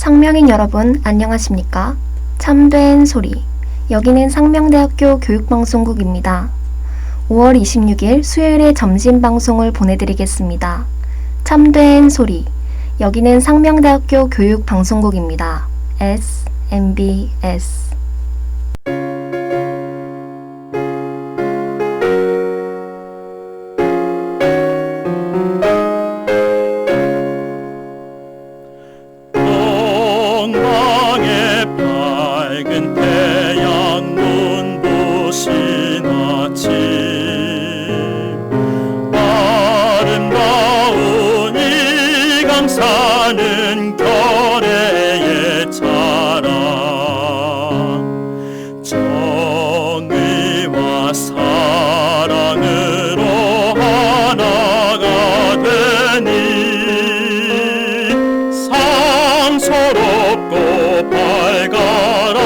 상명인 여러분 안녕하십니까? 참된 소리, 여기는 상명대학교 교육방송국입니다. 5월 26일 수요일에 점심방송을 보내드리겠습니다. 참된 소리, 여기는 상명대학교 교육방송국입니다. SMBS. 사는 결의의 자랑, 정의와 사랑으로 하나가 되니 상소롭고 밝아라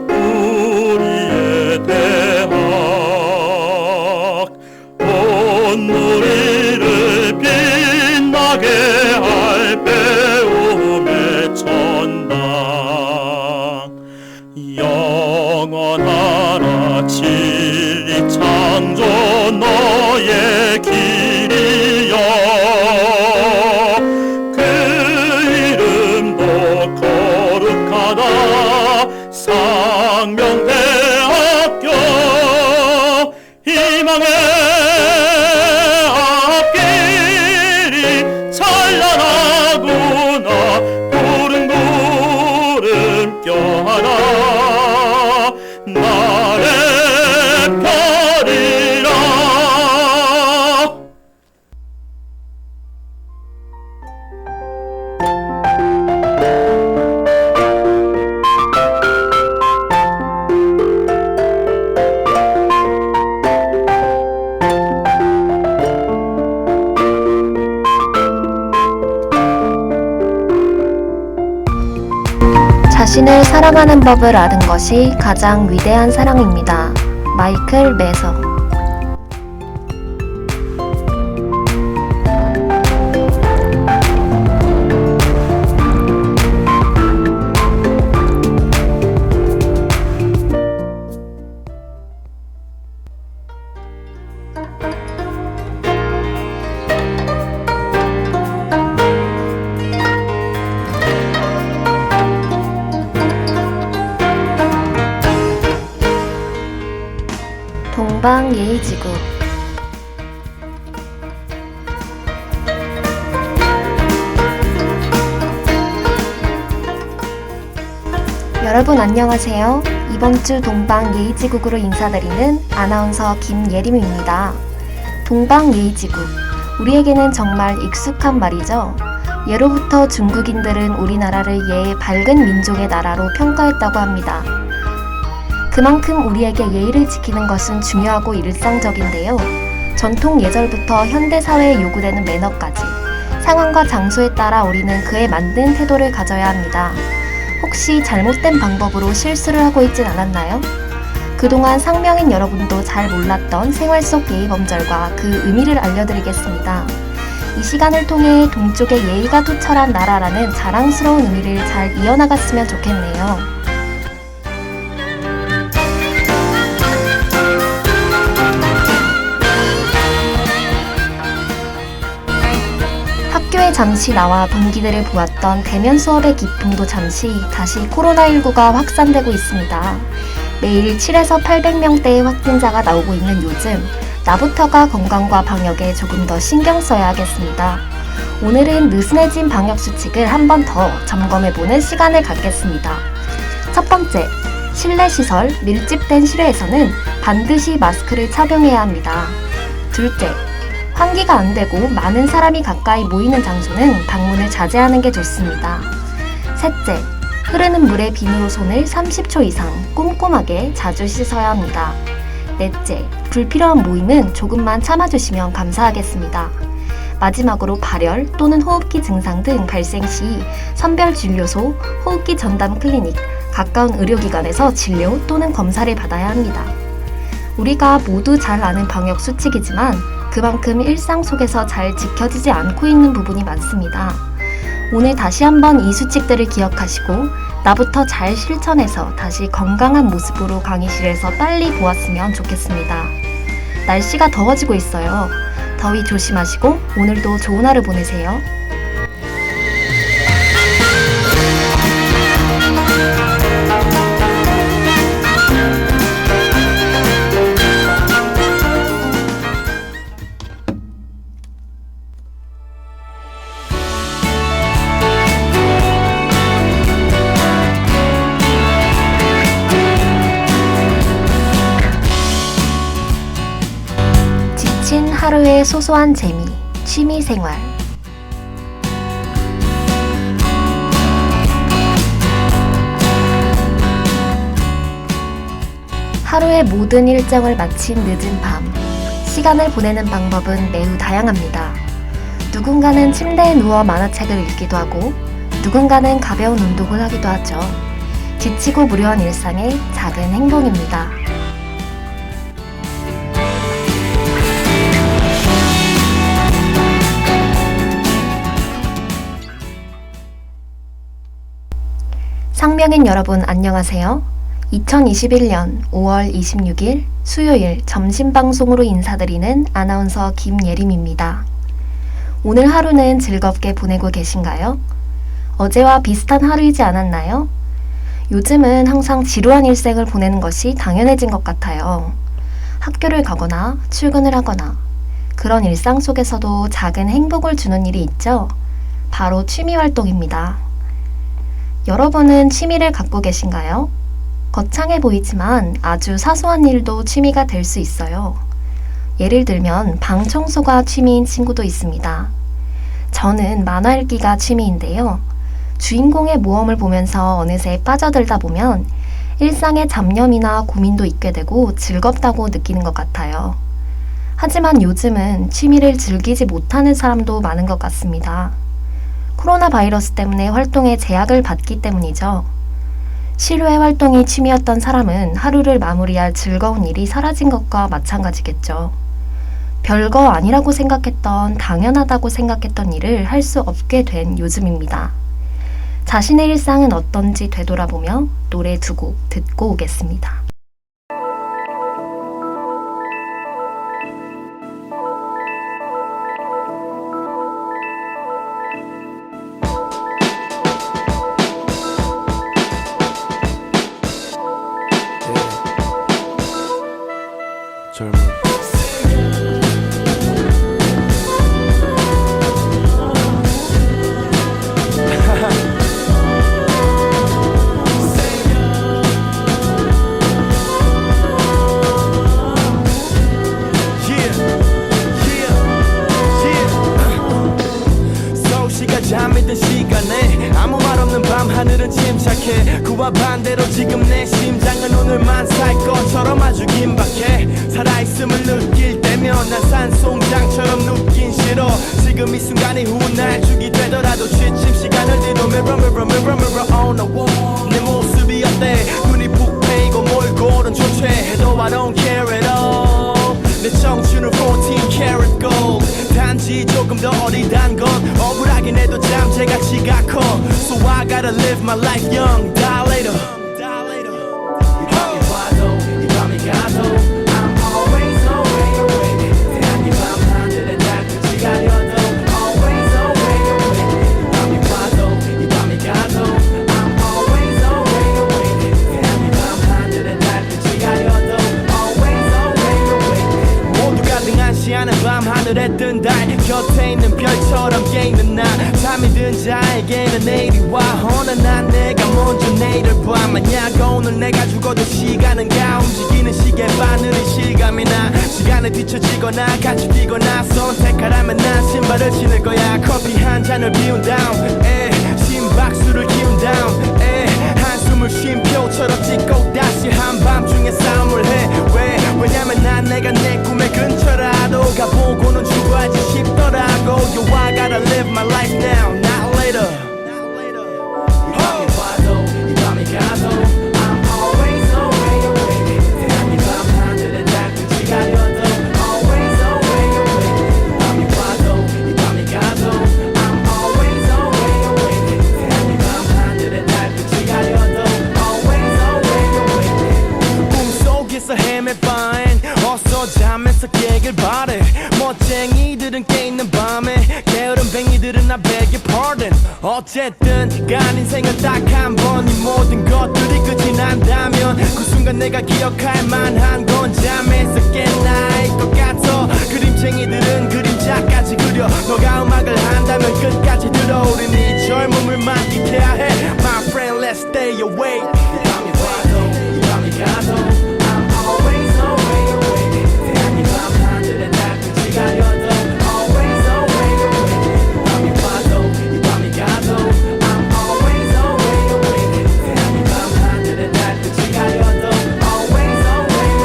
우리의 대학. 온누리를 빛나게 배움의 천당, 영원하라 진리 창조 너의 길이여. 그 이름도 거룩하다 상명대학교. 희망의 찬란하구나. 구름 껴하라 나의 별이라. 자신을 사랑하는 법을 아는 것이 가장 위대한 사랑입니다. 마이클 매서. 동방예의지구. 여러분 안녕하세요. 이번 주 동방예의지국으로 인사드리는 아나운서 김예림입니다. 동방예의지국, 우리에게는 정말 익숙한 말이죠. 예로부터 중국인들은 우리나라를 예의 밝은 민족의 나라로 평가했다고 합니다. 그만큼 우리에게 예의를 지키는 것은 중요하고 일상적인데요. 전통 예절부터 현대사회에 요구되는 매너까지 상황과 장소에 따라 우리는 그에 맞는 태도를 가져야 합니다. 혹시 잘못된 방법으로 실수를 하고 있진 않았나요? 그동안 상명인 여러분도 잘 몰랐던 생활 속 예의 범절과 그 의미를 알려드리겠습니다. 이 시간을 통해 동쪽의 예의가 투철한 나라라는 자랑스러운 의미를 잘 이어나갔으면 좋겠네요. 학교에 잠시 나와 동기들을 보았던 대면 수업의 기쁨도 잠시 다시 코로나19가 확산되고 있습니다. 매일 7에서 800명대의 확진자가 나오고 있는 요즘, 나부터가 건강과 방역에 조금 더 신경 써야 하겠습니다. 오늘은 느슨해진 방역 수칙을 한 번 더 점검해보는 시간을 갖겠습니다. 첫 번째, 실내 시설, 밀집된 실외에서는 반드시 마스크를 착용해야 합니다. 둘째, 환기가 안 되고 많은 사람이 가까이 모이는 장소는 방문을 자제하는 게 좋습니다. 셋째, 흐르는 물에 비누로 손을 30초 이상 꼼꼼하게 자주 씻어야 합니다. 넷째, 불필요한 모임은 조금만 참아주시면 감사하겠습니다. 마지막으로 발열 또는 호흡기 증상 등 발생 시 선별진료소, 호흡기 전담 클리닉, 가까운 의료기관에서 진료 또는 검사를 받아야 합니다. 우리가 모두 잘 아는 방역 수칙이지만 그만큼 일상 속에서 잘 지켜지지 않고 있는 부분이 많습니다. 오늘 다시 한번 이 수칙들을 기억하시고 나부터 잘 실천해서 다시 건강한 모습으로 강의실에서 빨리 보았으면 좋겠습니다. 날씨가 더워지고 있어요. 더위 조심하시고 오늘도 좋은 하루 보내세요. 지친 하루의 소소한 재미, 취미생활. 하루의 모든 일정을 마친 늦은 밤, 시간을 보내는 방법은 매우 다양합니다. 누군가는 침대에 누워 만화책을 읽기도 하고, 누군가는 가벼운 운동을 하기도 하죠. 지치고 무료한 일상의 작은 행복입니다. 상명인 여러분 안녕하세요. 2021년 5월 26일 수요일 점심방송으로 인사드리는 아나운서 김예림입니다. 오늘 하루는 즐겁게 보내고 계신가요? 어제와 비슷한 하루이지 않았나요? 요즘은 항상 지루한 일생을 보내는 것이 당연해진 것 같아요. 학교를 가거나 출근을 하거나 그런 일상 속에서도 작은 행복을 주는 일이 있죠? 바로 취미활동입니다. 여러분은 취미를 갖고 계신가요? 거창해 보이지만 아주 사소한 일도 취미가 될 수 있어요. 예를 들면 방 청소가 취미인 친구도 있습니다. 저는 만화 읽기가 취미인데요. 주인공의 모험을 보면서 어느새 빠져들다 보면 일상의 잡념이나 고민도 잊게 되고 즐겁다고 느끼는 것 같아요. 하지만 요즘은 취미를 즐기지 못하는 사람도 많은 것 같습니다. 코로나 바이러스 때문에 활동에 제약을 받기 때문이죠. 실외 활동이 취미였던 사람은 하루를 마무리할 즐거운 일이 사라진 것과 마찬가지겠죠. 별거 아니라고 생각했던, 당연하다고 생각했던 일을 할 수 없게 된 요즘입니다. 자신의 일상은 어떤지 되돌아보며 노래 두 곡 듣고 오겠습니다. 젊은 서울시가 잠이 든 시간에 아무 말 없는 밤 하늘은 침착해. 그와 반대로 지금 내 심장은 오늘만 살 것처럼 아주 긴박해. 살아있음을 느낄 때면 난 산송장처럼 눕긴 싫어. 지금 이 순간이 훗날죽이 되더라도 취침 시간을 뒤로 mirror mirror mirror mirror on the wall. 내 모습이 어때? 눈이 푹 패이고 몰골은 조퇴해도 I don't care at all. 내 청춘은 14 karat gold. 단지 조금 더 어리단 건 억울하긴 해도 잠재가치가 커. So I gotta live my life young, die later. 이 밤이 와도 이 밤이 가도 I'm always away away. 태양이 밤 하늘에 달빛이 가려도 always away away. 이 밤이 와도 이 밤이 가도 I'm always away away. 태양이 밤 하늘에 달빛이 가려도 always away away. 모두가 등한시하는 밤 하늘에 뜬 달 곁에 있는 별처럼 깨 있는 나. 잠이 든 자에게는 내일이 와. 허나 내가 먼저 내일을 봐. 만약 오늘 내가 죽어도 시간은 가. 움직이는 시계 바늘이 실감이 나. 시간에 뒤처지거나 같이 뛰거나 선택하라면 난 신발을 신을 거야. 커피 한 잔을 비운 다음 심박수를 키운 다음 한숨을 쉼표처럼 찍고 다시 한밤중에 싸움을 해. 왜냐면 난 내가 내 꿈의 근처라도 가보고는 죽어야지 싶더라고. Yo, I gotta live my life now, not later. 이 밤이 와도 이 밤이 가도 I'm always away away. 태양이 밤 하늘에 달빛이 가려도 always away away. 이 밤이 와도 이 밤이 가도 I'm always away away. 깨길 바래. 멋쟁이들은 깨있는 밤에 게으른 뱅이들은 I beg your pardon. 어쨌든 간 인생은 딱 한 번. 이 모든 것들이 끝이 난다면 그 순간 내가 기억할 만한 건 잠에서 깬 나일 것 같아. 그림쟁이들은 그림자까지 그려. 너가 음악을 한다면 끝까지 들어. 우린 이 젊음을 만끽해야 해. My friend, let's stay awake. 이 밤이 와도 이 밤이 가도 I'm always awake. 대한이 밤 하늘에 달빛이 가려도 Always awake. 이 밤이 와도 이 밤이 가도 I'm always awake. 대한이 밤 하늘에 달빛이 가려도 Always awake.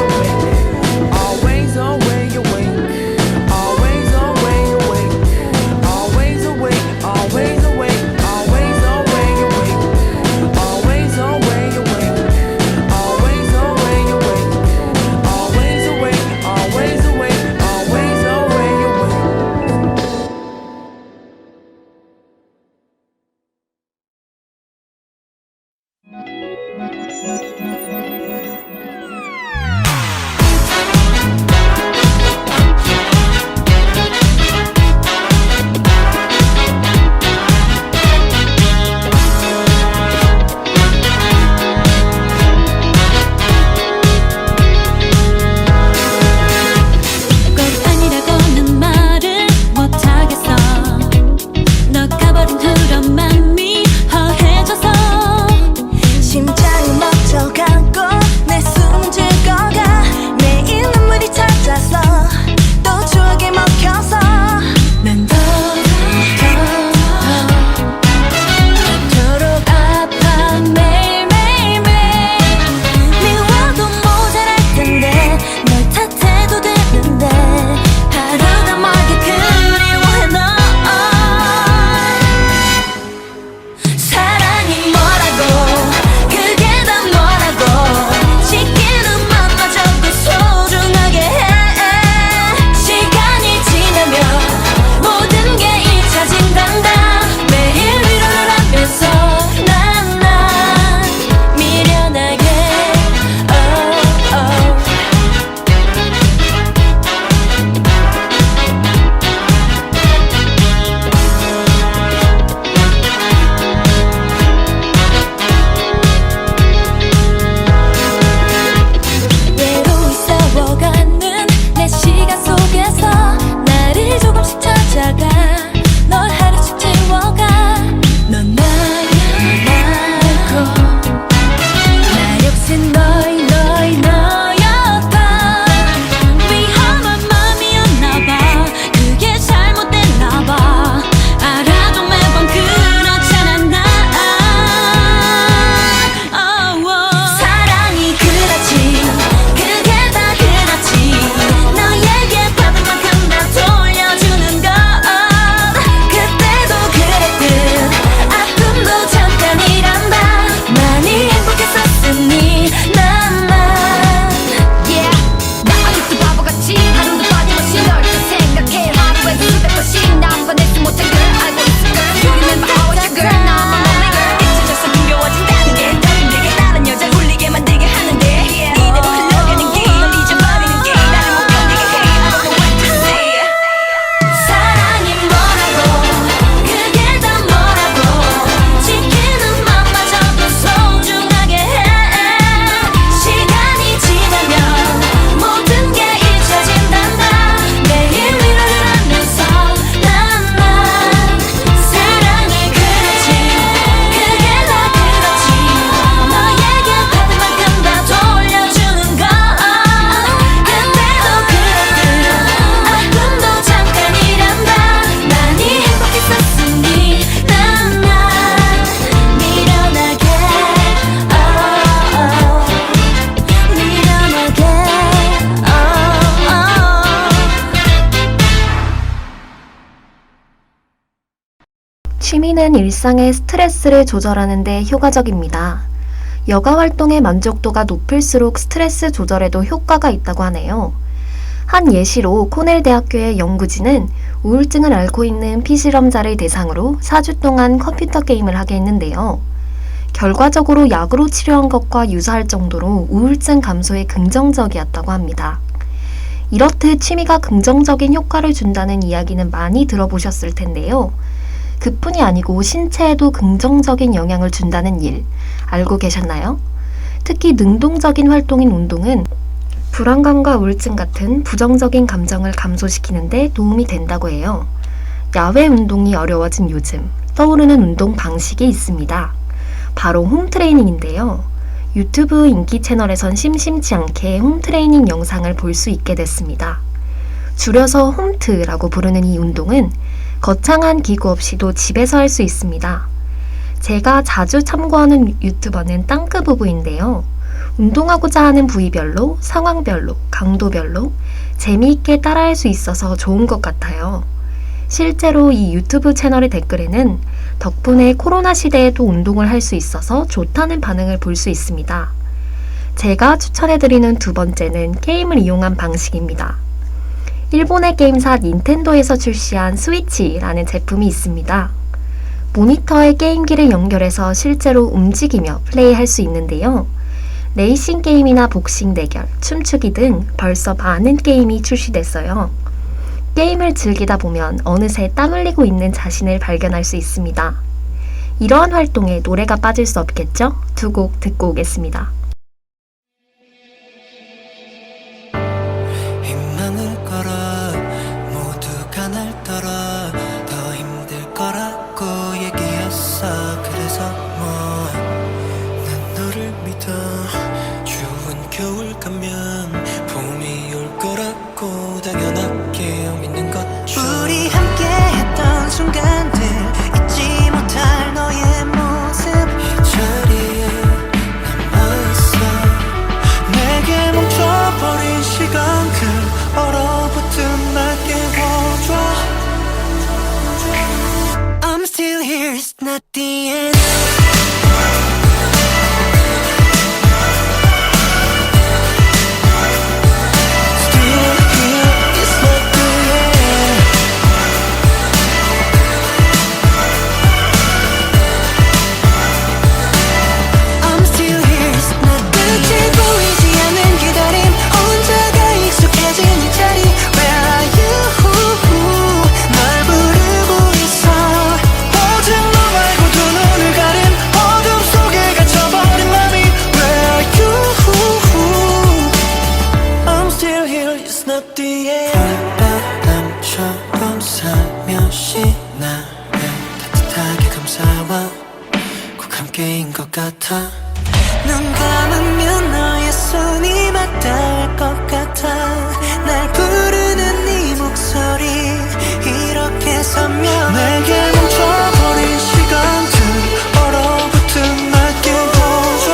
Always awake. Always awake. Always awake. Always awake. Always awake. Always awake. Always awake. Always awake. Always awake. Always awake. Always awake. 꼭 아니라고는 말을 못하겠어. 너 가버린 후로 맘이 허해져서 심장이 멎어가고 내 숨 죽어가. 매일 눈물이 찾아서 또 추억에 먹혀서 난 더더욱 아파 매일매일매일. 미워도 모자랄 텐데 널 탓해도 되는데 하루가 멀게 그리워해 너. 사랑이 뭐라고 그게 다 뭐라고 지키는 맘마저도 소중하게 해. 시간이 지나면 모든 게 잊혀진단다. 매일 위로를 하면서 난 미련하게 oh, oh. 외로이 싸워가는 내 시간 속에서 나를 조금씩 찾아가. 널 하루씩 채워가. 넌 나야 말고 나 역시 너였다. 위험한 맘이었나봐. 그게 잘못됐나봐. 알아도 매번 그렇잖아 나. 사랑이 그렇지 그게 다 그렇지. 너에게 받은 만큼 다 돌려주는 것. 그때도 그랬듯 아픔도 잠깐이란다. 많이 행복했었으니 난 yeah. 나 아직도 바보같이 하루도 빠짐없이 널 생각해. 하루에 수백 번씩 난 보내지 못한 걸 알고 있을 걸. You remember how I was your girl. Now I'm a lonely girl. 잊혀져서 힘겨워진다는 게 더 힘들게 다른 여자 울리게 만들게 하는데 이대로 흘러가는 길 널 잊어버리는 게 나를 못 견디게 해. I don't know what to say. 사랑이 뭐라고 그게 다 뭐라고 지키는 맘마저도 소중하게 해. 시간이 지나면 모든 게 잊혀진단다. 매일 위로를 하면서 난 사랑이 그렇지 그게 다 그렇지. 너에게 받은 만큼 다 돌려주는 것. 그때도 그랬듯 아픔도 잠깐이란다. 많이 행복했었으니 난 미련하게 미련하게 취미는 일상의 스트레스를 조절하는 데 효과적입니다. 여가 활동의 만족도가 높을수록 스트레스 조절에도 효과가 있다고 하네요. 한 예시로 코넬 대학교의 연구진은 우울증을 앓고 있는 피실험자를 대상으로 4주 동안 컴퓨터 게임을 하게 했는데요. 결과적으로 약으로 치료한 것과 유사할 정도로 우울증 감소에 긍정적이었다고 합니다. 이렇듯 취미가 긍정적인 효과를 준다는 이야기는 많이 들어보셨을 텐데요. 그뿐이 아니고 신체에도 긍정적인 영향을 준다는 일 알고 계셨나요? 특히 능동적인 활동인 운동은 불안감과 우울증 같은 부정적인 감정을 감소시키는데 도움이 된다고 해요. 야외 운동이 어려워진 요즘 떠오르는 운동 방식이 있습니다. 바로 홈트레이닝인데요. 유튜브 인기 채널에선 심심치 않게 홈트레이닝 영상을 볼 수 있게 됐습니다. 줄여서 홈트라고 부르는 이 운동은 거창한 기구 없이도 집에서 할 수 있습니다. 제가 자주 참고하는 유튜버는 땅크 부부인데요. 운동하고자 하는 부위별로, 상황별로, 강도별로 재미있게 따라할 수 있어서 좋은 것 같아요. 실제로 이 유튜브 채널의 댓글에는 덕분에 코로나 시대에도 운동을 할 수 있어서 좋다는 반응을 볼 수 있습니다. 제가 추천해드리는 두 번째는 게임을 이용한 방식입니다. 일본의 게임사 닌텐도에서 출시한 스위치라는 제품이 있습니다. 모니터에 게임기를 연결해서 실제로 움직이며 플레이할 수 있는데요. 레이싱 게임이나 복싱 대결, 춤추기 등 벌써 많은 게임이 출시됐어요. 게임을 즐기다 보면 어느새 땀 흘리고 있는 자신을 발견할 수 있습니다. 이러한 활동에 노래가 빠질 수 없겠죠? 두 곡 듣고 오겠습니다. 희망을 걸어 모두가 날 떨어 더 힘들 거라고 얘기했어. 그래서 난 너를 믿어. 추운 겨울 가면 봄이 올 거라고 당연하게 믿는 것처럼 우리 함께 했던 순간들 잊지 못할 너의 모습 이 자리에 남아있어. 내게 멈춰버린 시간 그 얼어붙은 날 깨워줘. I'm still here, it's not the end. 바람처럼 살며시 나를 따뜻하게 감싸와 꼭 함께인 것 같아. 눈 감으면 너의 손이 맞닿을 것 같아. 날 부르는 네 목소리 이렇게 서면 내게 멈춰버린 시간들 얼어붙은 날 깨워줘.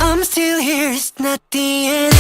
I'm still here, it's not the end.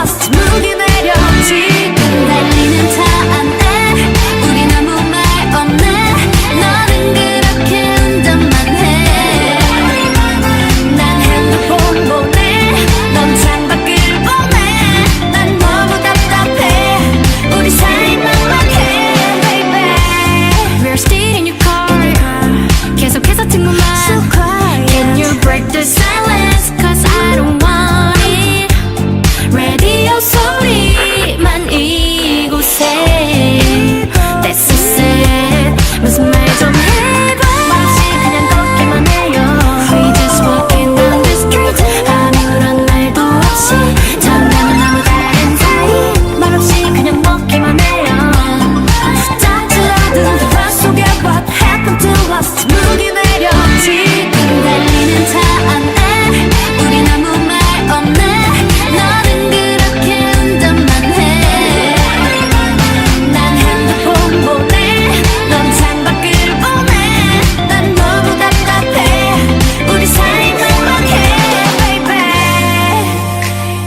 lost 무기 내려 지금 달리는 차 안에 우린 아무 말 없네 너는 그렇게 운전만 해난 핸드폰 보내 넌 창밖을 보내 난 너무 답답해 우리 사이 막막해 baby We're still in your car 계속해서 친구만 So quiet Can you break the silence Cause I don't want it 라디오 소리만 이곳에 That's so sad 무슨 말 좀 해봐 말없이 그냥 걷기만 해요 We just walking down the street 아무런 말도 없이 전화는 아무 다른 사이 말없이 그냥 먹기만 해요 작은 어두운 방 속에 What happened to us 무기 내려 지금 달리는 차 안에 우린 아무 말 없네 너는 그렇게 운전만 해난 핸드폰 보내 넌 창밖을 보내 난 너무 답답해 우리 사이 막막해 baby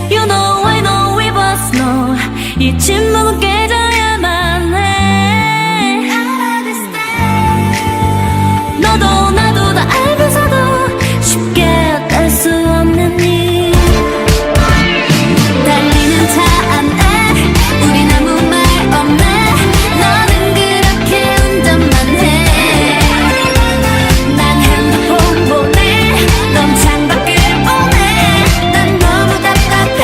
You know I know we both know 이 침묵은 깨져야만 해 너도 나도 다 알면서도 쉽게 뗄 수 없는 일 달리는 차 안에 우린 아무 말 없네 너는 그렇게 운전만 해난 핸드폰 보내 넌 창밖을 보내 난 너무 답답해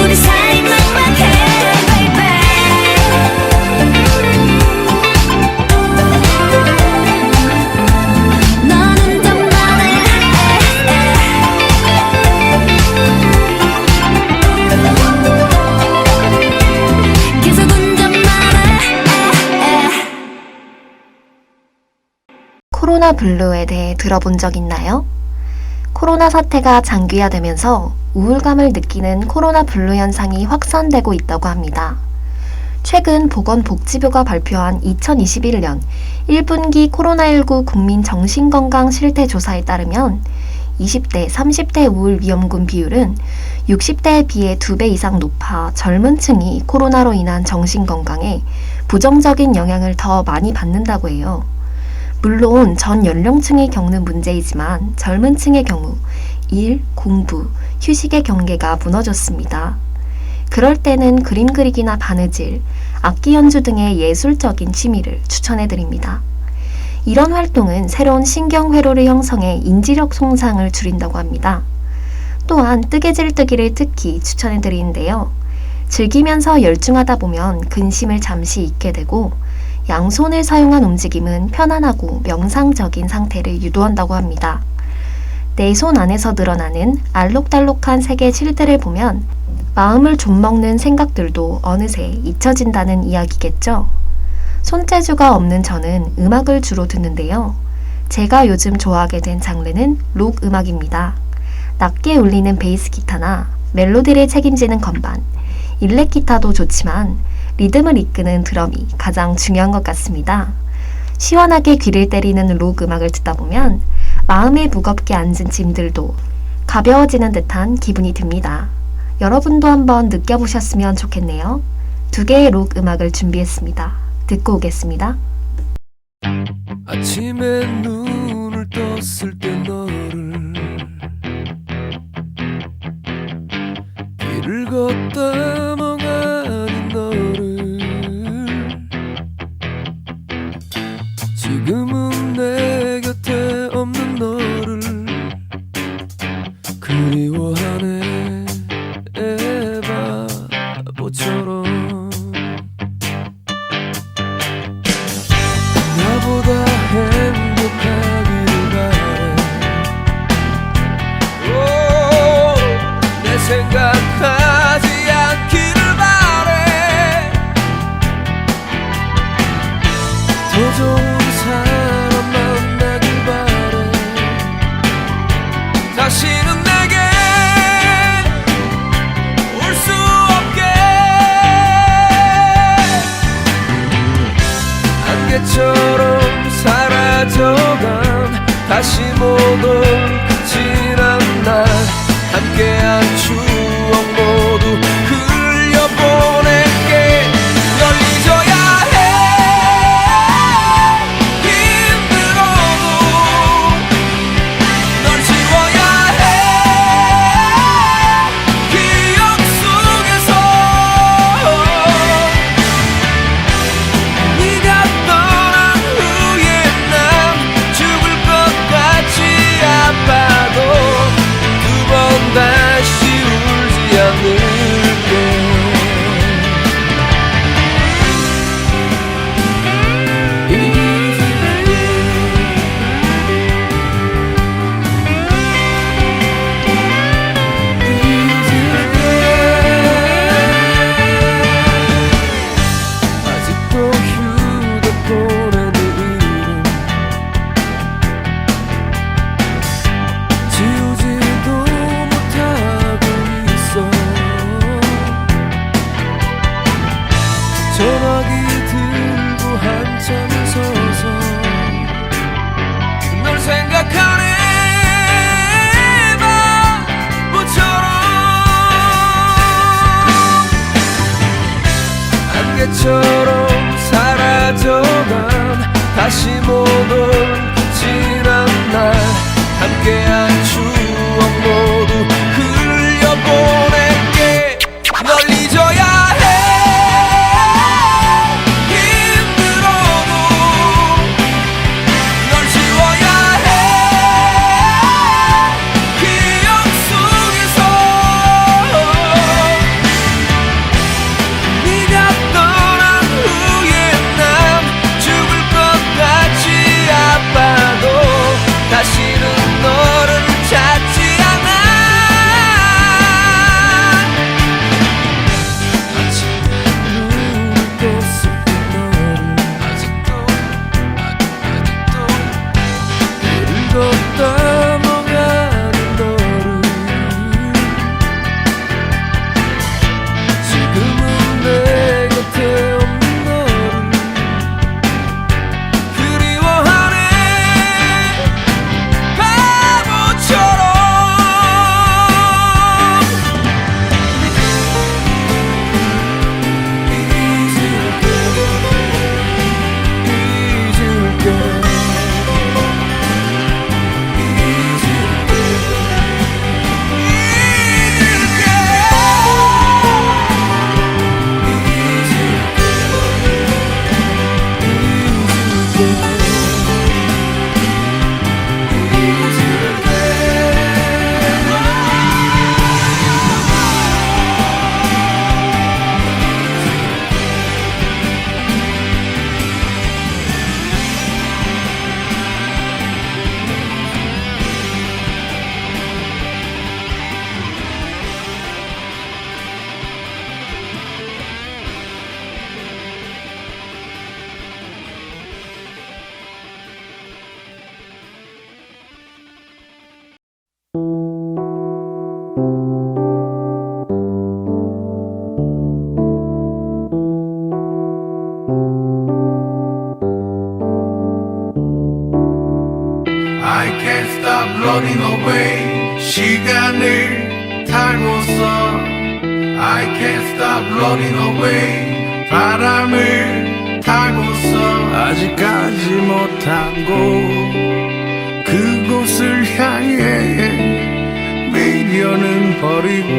우리 사이 막막해 baby 넌 운전만 해 계속 운전만 해 코로나 블루에 대해 들어본 적 있나요? 코로나 사태가 장기화되면서 우울감을 느끼는 코로나 블루 현상이 확산되고 있다고 합니다. 최근 보건복지부가 발표한 2021년 1분기 코로나19 국민 정신건강 실태조사에 따르면 20대, 30대 우울 위험군 비율은 60대에 비해 2배 이상 높아 젊은 층이 코로나로 인한 정신건강에 부정적인 영향을 더 많이 받는다고 해요. 물론 전 연령층이 겪는 문제이지만 젊은 층의 경우 일, 공부, 휴식의 경계가 무너졌습니다. 그럴 때는 그림 그리기나 바느질, 악기 연주 등의 예술적인 취미를 추천해드립니다. 이런 활동은 새로운 신경회로를 형성해 인지력 손상을 줄인다고 합니다. 또한 뜨개질 뜨기를 특히 추천해드리는데요. 즐기면서 열중하다 보면 근심을 잠시 잊게 되고 양손을 사용한 움직임은 편안하고 명상적인 상태를 유도한다고 합니다. 내 손 안에서 늘어나는 알록달록한 색의 실들을 보면 마음을 좀먹는 생각들도 어느새 잊혀진다는 이야기겠죠. 손재주가 없는 저는 음악을 주로 듣는데요. 제가 요즘 좋아하게 된 장르는 록 음악입니다. 낮게 울리는 베이스 기타나 멜로디를 책임지는 건반, 일렉 기타도 좋지만 리듬을 이끄는 드럼이 가장 중요한 것 같습니다. 시원하게 귀를 때리는 록 음악을 듣다 보면 마음에 무겁게 앉은 짐들도 가벼워지는 듯한 기분이 듭니다. 여러분도 한번 느껴보셨으면 좋겠네요. 2개의 록 음악을 준비했습니다. 듣고 오겠습니다. 아침에 눈을 떴을 때 너를 길을 걷다 멍하니 너를 지금은 내 곁에 없는 너를 그리워하네 바보처럼 나보다 행복하기를 바래 내 생각하지 않기를 바래 더 좋은 사람 만나길 바래 다시는 내게 올 수 없게 안개처럼 사라져간 다시 못 올 지난 날 함께한 추억 모두 그때처럼 사라져간 다시 못 올 지난 날 함께한 추억 모두 흘려보낼게. 널 잊어야 해. 힘들어도 널 지워야 해. 기억 속에서 네가 떠난 후에 난 죽을 것 같이 아파도 다시는 너를 찾지 않아. 아직도 슬픈 너를 아직도 걷다 넘어가는 너를 지금은 내 곁에 없는 너를 그리워하네. 바보처럼 I can't stop running away. 시간을 타고서 I can't stop running away. 바람을 타고서 아직까지 못한 곳 그곳을 향해 미련은 버리고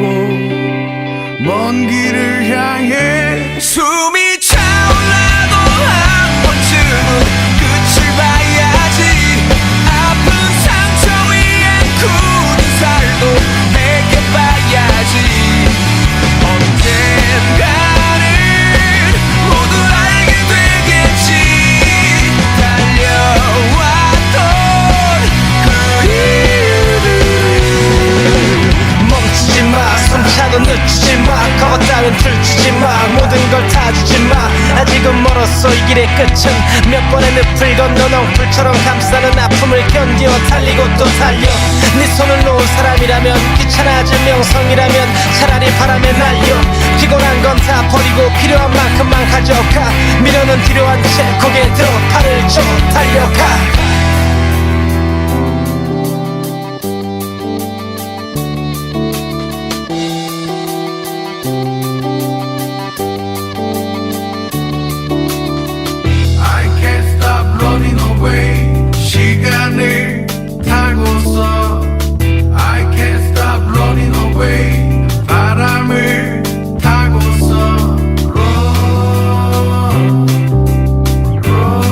먼 길을 향해 숨이 차올라도 한 번쯤은 끝을 봐야지. 아픈 상처 위엔 굳은 살도 베껴봐야지. 언젠가는 모두 알게 되겠지. 달려왔던 그 이유를 멈추지 마. 숨차도 늦추지 마. 겁 따윈 들추지 마. 모든 걸 다 주지 마. 아직은 멀었어. 이 길의 끝은 몇 번의 늪을 건너 넝쿨처럼 감싸는 아픔을 견디어 달리고 또 달려. 네 손을 놓은 사람이라면 귀찮아질 명성이라면 차라리 바람에 날려. 피곤한 건 다 버리고 필요한 만큼만 가져가. 미련은 뒤로 한 채 고개 들어 팔을 줘 달려가. I can't stop running away. 시간을 타고서 I can't stop running away. 바람을 타고서 run, run.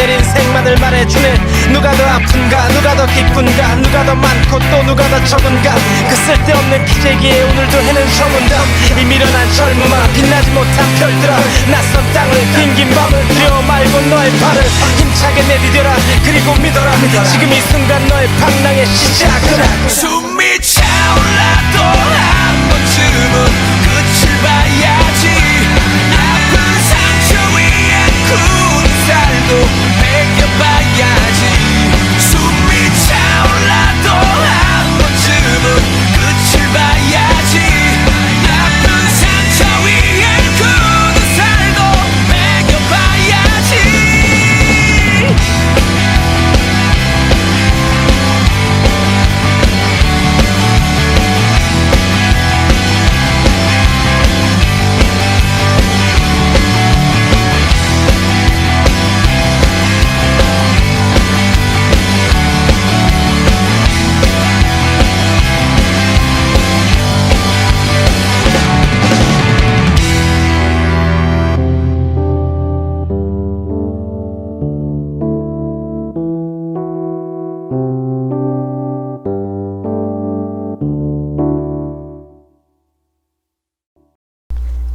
될 인생만을 말해주네. 누가 더 아픈가 누가 더 기쁜가 누가 더 많고 또 누가 더 적은가. 그 쓸데없는 기재기에 오늘도 해는 소문담. 이 미련한 젊음아 빛나지 못한 별들아 낯선 땅을 빈긴 밤을 두려워 말고 너의 발을 힘차게 내디뎌라. 그리고 믿어라 지금 이 순간 너의 방랑의 시작은 숨이 차올라도 한 번쯤은 끝을 봐야지. 아픈 상처 위에 굳은 살도 베껴봐야지. 숨이 차올라도 한 번쯤은 끝을 봐야지. 아픈 상처 위에 굳은 살도 베껴봐야지.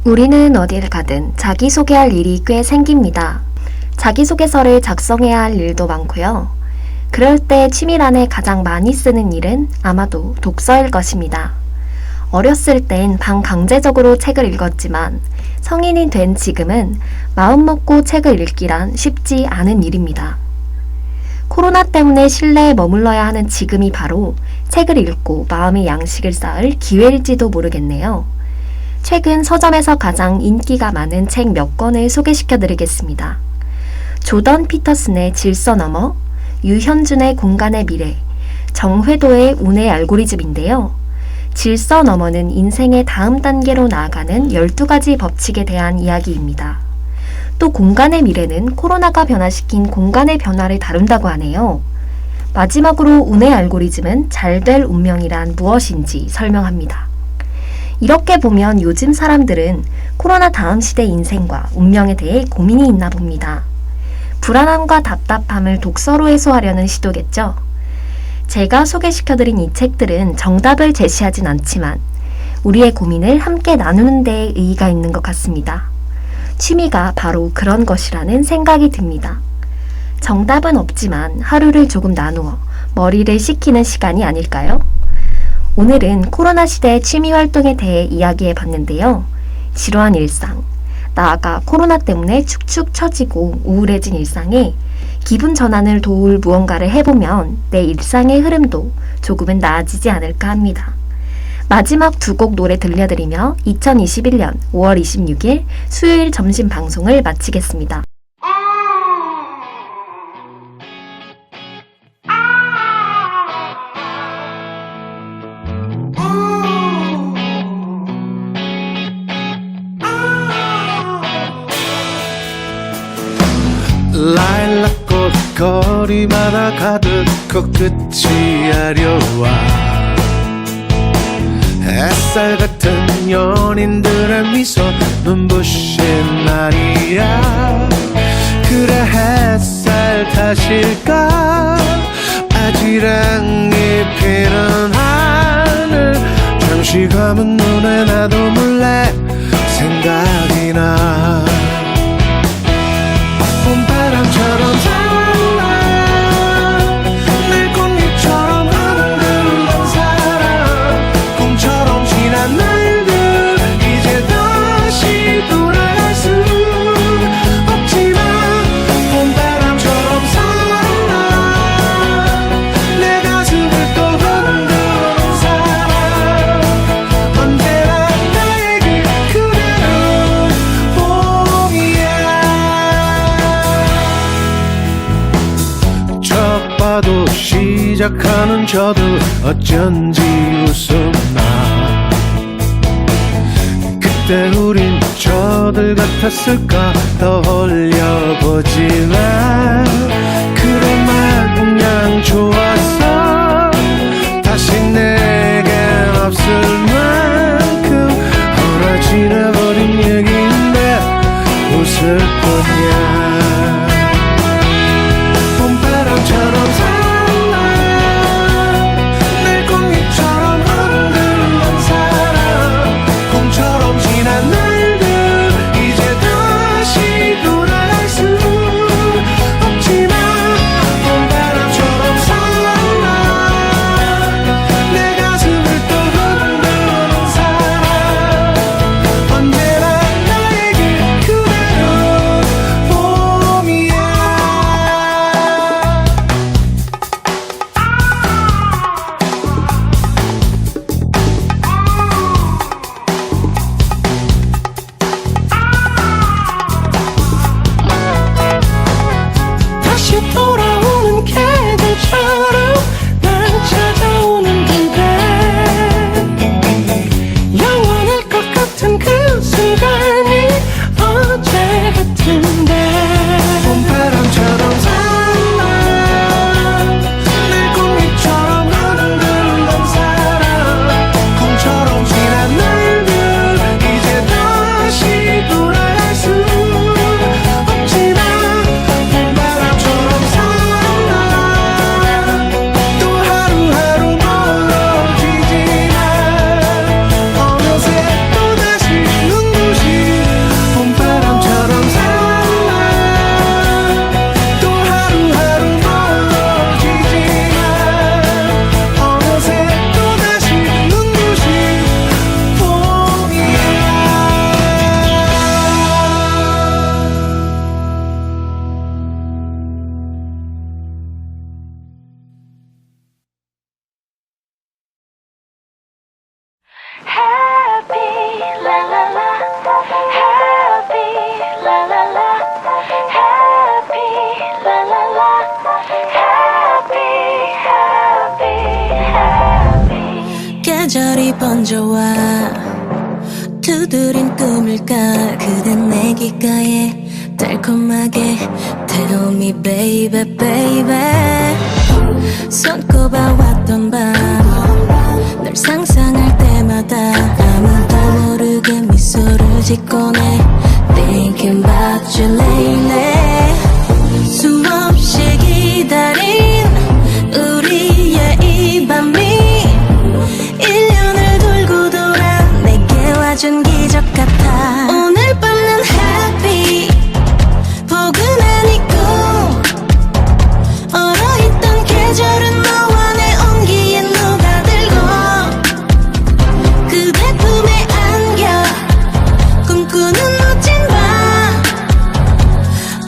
우리는 어딜 가든 자기소개할 일이 꽤 생깁니다. 자기소개서를 작성해야 할 일도 많고요. 그럴 때 취미란에 가장 많이 쓰는 일은 아마도 독서일 것입니다. 어렸을 땐 반강제적으로 책을 읽었지만 성인이 된 지금은 마음먹고 책을 읽기란 쉽지 않은 일입니다. 코로나 때문에 실내에 머물러야 하는 지금이 바로 책을 읽고 마음의 양식을 쌓을 기회일지도 모르겠네요. 최근 서점에서 가장 인기가 많은 책 몇 권을 소개시켜드리겠습니다. 조던 피터슨의 질서 너머, 유현준의 공간의 미래, 정회도의 운의 알고리즘인데요. 질서 너머는 인생의 다음 단계로 나아가는 12가지 법칙에 대한 이야기입니다. 또 공간의 미래는 코로나가 변화시킨 공간의 변화를 다룬다고 하네요. 마지막으로 운의 알고리즘은 잘될 운명이란 무엇인지 설명합니다. 이렇게 보면 요즘 사람들은 코로나 다음 시대 인생과 운명에 대해 고민이 있나 봅니다. 불안함과 답답함을 독서로 해소하려는 시도겠죠. 제가 소개시켜드린 이 책들은 정답을 제시하진 않지만 우리의 고민을 함께 나누는 데에 의의가 있는 것 같습니다. 취미가 바로 그런 것이라는 생각이 듭니다. 정답은 없지만 하루를 조금 나누어 머리를 식히는 시간이 아닐까요? 오늘은 코로나 시대의 취미 활동에 대해 이야기해 봤는데요. 지루한 일상, 나아가 코로나 때문에 축축 처지고 우울해진 일상에 기분 전환을 도울 무언가를 해보면 내 일상의 흐름도 조금은 나아지지 않을까 합니다. 마지막 두 곡 노래 들려드리며 2021년 5월 26일 수요일 점심 방송을 마치겠습니다. 라일락꽃 거리마다 가득 코끝이 아려와 햇살 같은 연인들의 미소 눈부신 날이야. 그래 햇살 탓일까 아지랑이 피는 하늘 잠시 감은 눈에 나도 몰래 생각이 나. 봄바람처럼 살아 날 꽃잎처럼 흔들던 사랑 꿈처럼 지난 날들 이제 다시 돌아갈 수 없지만 봄바람처럼 살아 내 가슴을 또 흔드는 사랑 언제나 나에게 그대는 봄이야. 첫 봐도 시작하는 저도 어쩐지 웃음나. 그때 우린 저들 같았을까 떠올려보지만 그런 말 그냥 좋았어. 다시 내겐 없을 만큼 헐어지나버린 얘기인데 웃을 뿐이야. 번져와 두드린 꿈일까 그댄 내 귓가에 달콤하게 Tell me baby baby 손꼽아왔던 밤 널 상상할 때마다 아무도 모르게 미소를 짓곤 해 Thinking about you lately 수없이 기다린 우리의 이 밤이 1년을 돌고 돌아 내게 와준 기적 같아 오늘 밤 난 happy 포근한 이 꿈 얼어있던 계절은 너와 내 온기에 녹아들고 그대 품에 안겨 꿈꾸는 멋진 밤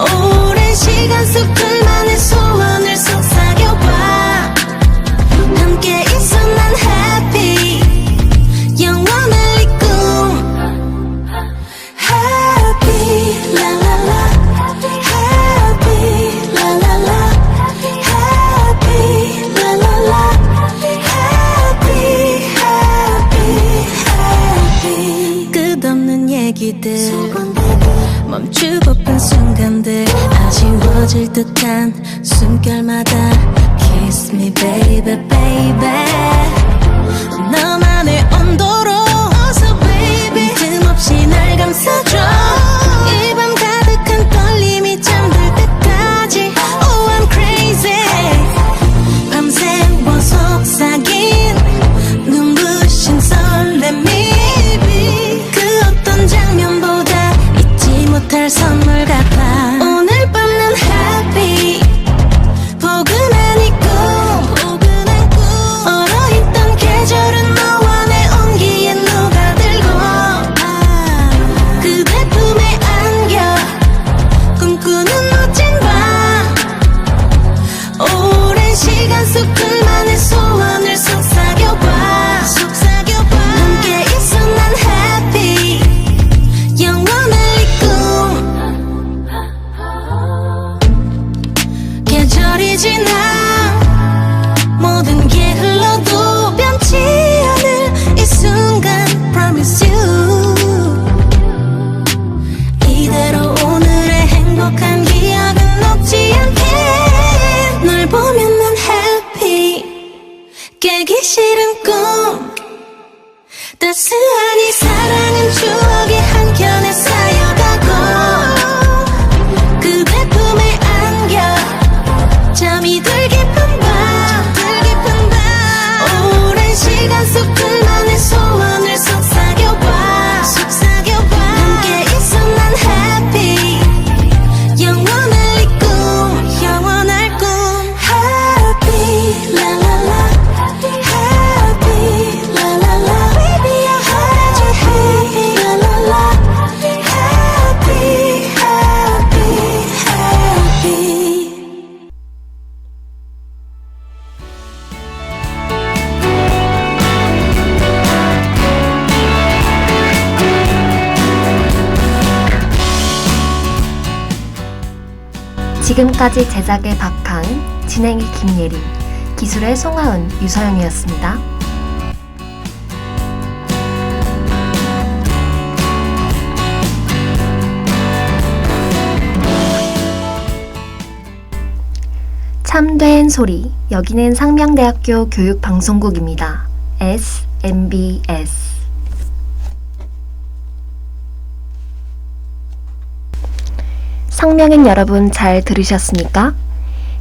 오랜 시간 속 둘만의 소원을 속삭여봐 함께 있어 난 happy 영원할 이 꿈 Happy la la la Happy la la la Happy la la la Happy happy happy 끝없는 얘기들 멈추고픈 순간들 아쉬워질 듯한 숨결마다 Kiss me baby baby 너만의 온도로 어서 baby 틈없이 날 감싸줘 이 밤 가득한 떨림이 잠들 때까지 Oh I'm crazy 밤새워 속삭인 눈부신 설렘이 그 어떤 장면보다 잊지 못할 선물 같아 오늘 밤 난 happy 포근한 이 꿈 얼어있던 계절은 너와 내 온기에 녹아들고 그대 품에 안겨 꿈꾸는 멋진 밤 오랜 시간 속 둘만의 소원을 속삭여봐 함께 있어 난 happy 영원할 이 꿈 계절이 지나 모든 게 흘러도 변치 않을 이 순간 Promise you 이대로 오늘의 행복한 기억은 녹지 않게 널 보면 난 happy 깨기 싫은 꿈 따스한 이 사랑은 추억의 한켠에 쌓여가고 그대 품에 안겨 잠이 들 깊은 밤 오랜 시간 속 둘만의 소원을 속삭여봐 함께 있어 난 happy 영원할 이 꿈 영원할 꿈 Happy la la la Happy la la la Baby I'm happy la la la Happy happy happy 지금까지 제작의 박하은, 진행의 김예린, 기술의 송하은, 유서영이었습니다. 참된 소리, 여기는 상명대학교 교육방송국입니다. SMBS. 상명인 여러분 잘 들으셨습니까?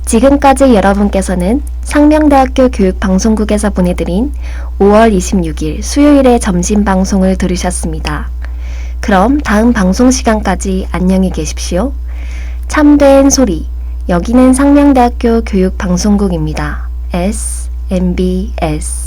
지금까지 여러분께서는 상명대학교 교육방송국에서 보내드린 5월 26일 수요일의 점심방송을 들으셨습니다. 그럼 다음 방송 시간까지 안녕히 계십시오. 참된 소리, 여기는 상명대학교 교육방송국입니다. SMBS.